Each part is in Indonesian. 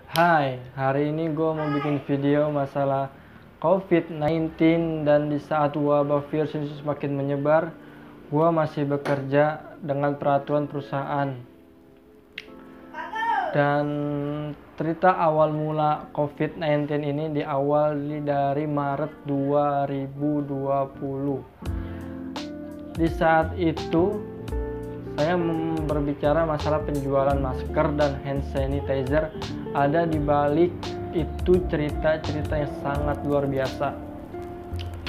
Hai, hari ini gue mau bikin video masalah COVID-19 dan di saat wabah virus ini semakin menyebar, gue masih bekerja dengan peraturan perusahaan. Dan cerita awal mula COVID-19 ini diawali dari Maret 2020. Di saat itu, saya berbicara masalah penjualan masker dan hand sanitizer. Ada di balik itu cerita-cerita yang sangat luar biasa.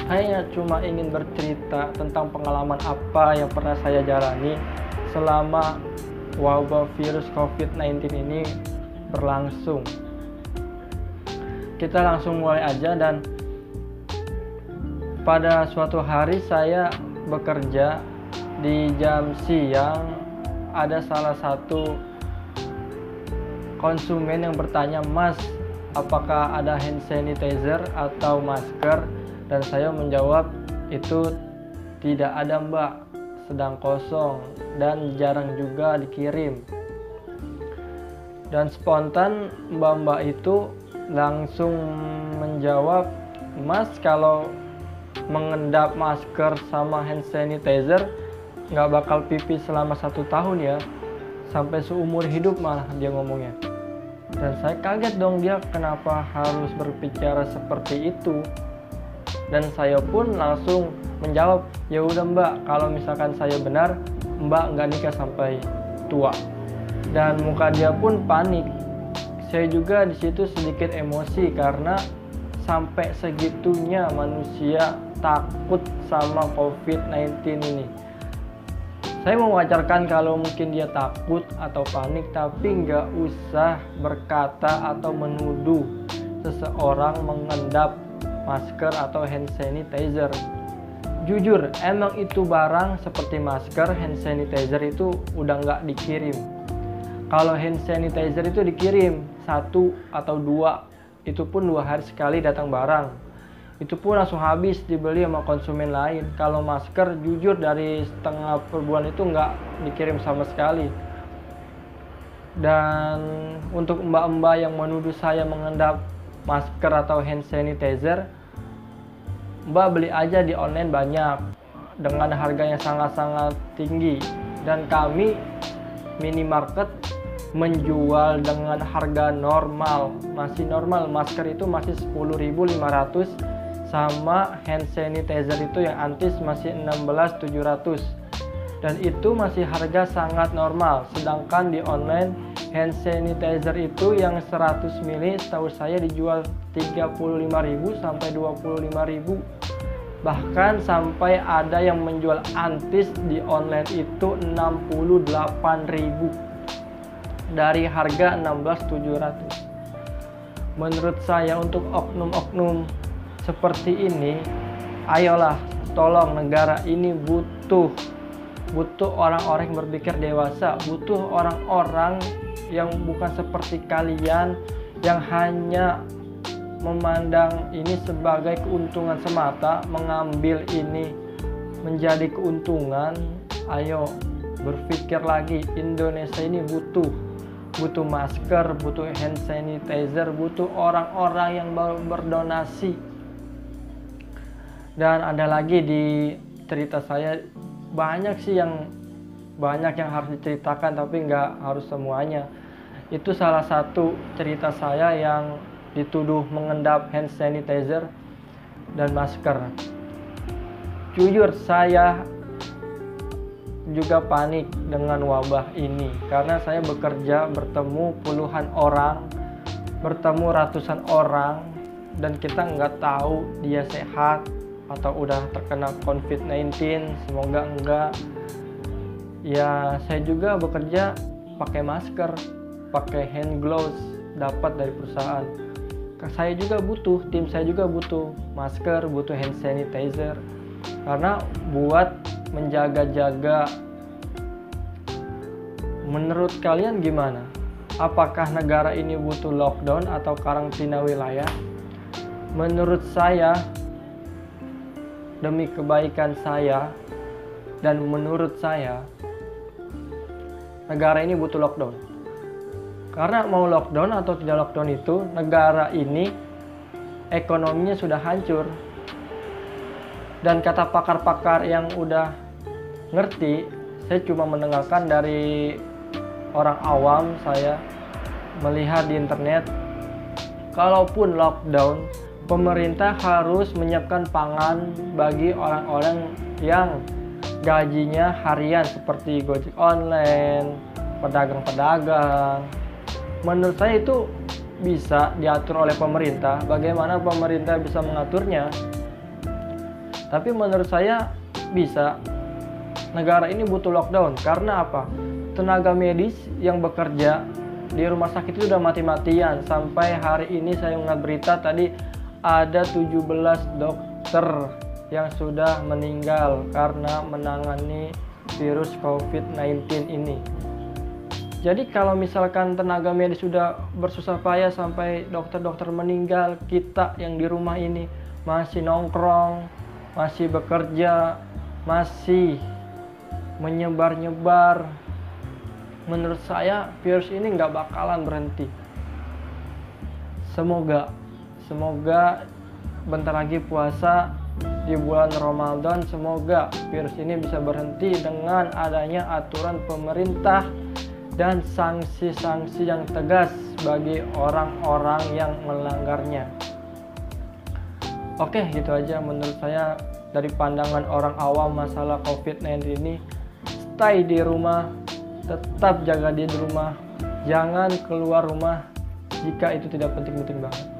Saya cuma ingin bercerita tentang pengalaman apa yang pernah saya jalani selama wabah virus COVID-19 ini berlangsung. Kita langsung mulai aja. Dan pada suatu hari saya bekerja di jam siang, ada salah satu konsumen yang bertanya, "Mas, apakah ada hand sanitizer atau masker?" Dan saya menjawab, "Itu tidak ada, Mbak, sedang kosong dan jarang juga dikirim." Dan spontan mbak-mbak itu langsung menjawab, "Mas, kalau mengendap masker sama hand sanitizer nggak bakal pipis selama 1 tahun ya, sampai seumur hidup malah," dia ngomongnya. Dan saya kaget dong, dia kenapa harus berbicara seperti itu. Dan saya pun langsung menjawab, "Ya udah Mbak, kalau misalkan saya benar, Mbak nggak nikah sampai tua." Dan muka dia pun panik. Saya juga di situ sedikit emosi karena sampai segitunya manusia takut sama COVID-19 ini. Saya mewajarkan kalau mungkin dia takut atau panik, tapi nggak usah berkata atau menuduh seseorang mengendap masker atau hand sanitizer. Jujur, emang itu barang seperti masker, hand sanitizer itu udah nggak dikirim. Kalau hand sanitizer itu dikirim 1 atau 2, itu pun 2 hari sekali datang barang. Itu pun langsung habis dibeli sama konsumen lain. Kalau masker, jujur dari setengah per bulan itu nggak dikirim sama sekali. Dan untuk mbak-mbak yang menuduh saya mengendap masker atau hand sanitizer, Mbak beli aja di online banyak dengan harga yang sangat-sangat tinggi. Dan kami minimarket menjual dengan harga normal, masih normal. Masker itu masih 10.500, sama hand sanitizer itu yang antis masih 16.700, dan itu masih harga sangat normal. Sedangkan di online hand sanitizer itu yang 100 ml setahu saya dijual 35.000 sampai 25.000. Bahkan sampai ada yang menjual antis di online itu 68.000 dari harga 16.700. Menurut saya untuk oknum-oknum seperti ini, ayolah, tolong, negara ini butuh orang-orang yang berpikir dewasa, butuh orang-orang yang bukan seperti kalian yang hanya memandang ini sebagai keuntungan semata, mengambil ini menjadi keuntungan. Ayo berpikir lagi, Indonesia ini butuh masker, butuh hand sanitizer, butuh orang-orang yang berdonasi. Dan ada lagi di cerita saya, banyak yang harus diceritakan, tapi nggak harus semuanya. Itu salah satu cerita saya yang dituduh mengendap hand sanitizer dan masker. Jujur, saya juga panik dengan wabah ini karena saya bekerja, bertemu puluhan orang, bertemu ratusan orang, dan kita nggak tahu dia sehat atau udah terkena COVID-19. Semoga enggak. Ya, saya juga bekerja pakai masker, pakai hand gloves, dapat dari perusahaan. Saya juga butuh, tim saya juga butuh masker, butuh hand sanitizer, karena buat menjaga-jaga. Menurut kalian gimana? Apakah negara ini butuh lockdown atau karantina wilayah? Menurut saya, demi kebaikan saya dan menurut saya, negara ini butuh lockdown. Karena mau lockdown atau tidak lockdown itu, negara ini ekonominya sudah hancur. Dan kata pakar-pakar yang udah ngerti, saya cuma mendengarkan dari orang awam, saya melihat di internet, kalaupun lockdown, pemerintah harus menyiapkan pangan bagi orang-orang yang gajinya harian seperti Gojek online, pedagang-pedagang. Menurut saya itu bisa diatur oleh pemerintah. Bagaimana pemerintah bisa mengaturnya? Tapi menurut saya bisa. Negara ini butuh lockdown. Karena apa? Tenaga medis yang bekerja di rumah sakit itu udah mati-matian. Sampai hari ini saya melihat berita tadi ada 17 dokter yang sudah meninggal karena menangani virus COVID-19 ini. Jadi kalau misalkan tenaga medis sudah bersusah payah sampai dokter-dokter meninggal, kita yang di rumah ini masih nongkrong, masih bekerja, masih menyebar-nyebar, menurut saya virus ini nggak bakalan berhenti. Semoga bentar lagi puasa di bulan Ramadan, semoga virus ini bisa berhenti dengan adanya aturan pemerintah dan sanksi-sanksi yang tegas bagi orang-orang yang melanggarnya. Oke, gitu aja menurut saya dari pandangan orang awam masalah COVID-19 ini. Stay di rumah, tetap jaga diri di rumah, jangan keluar rumah jika itu tidak penting-penting banget.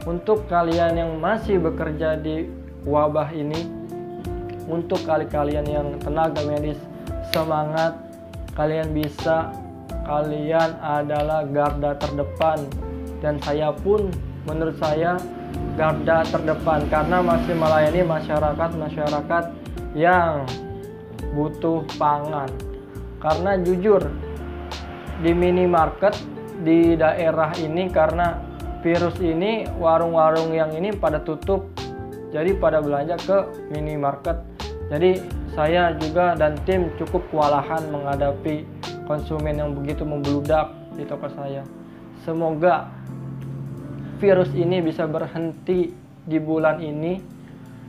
Untuk kalian yang masih bekerja di wabah ini, untuk kalian yang tenaga medis, semangat, kalian bisa, kalian adalah garda terdepan, dan saya pun menurut saya garda terdepan karena masih melayani masyarakat yang butuh pangan. Karena jujur di minimarket di daerah ini, karena virus ini warung-warung yang ini pada tutup, jadi pada belanja ke minimarket. Jadi saya juga dan tim cukup kewalahan menghadapi konsumen yang begitu membludak di toko saya. Semoga virus ini bisa berhenti di bulan ini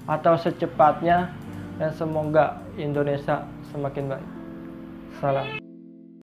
atau secepatnya, dan semoga Indonesia semakin baik. Salam.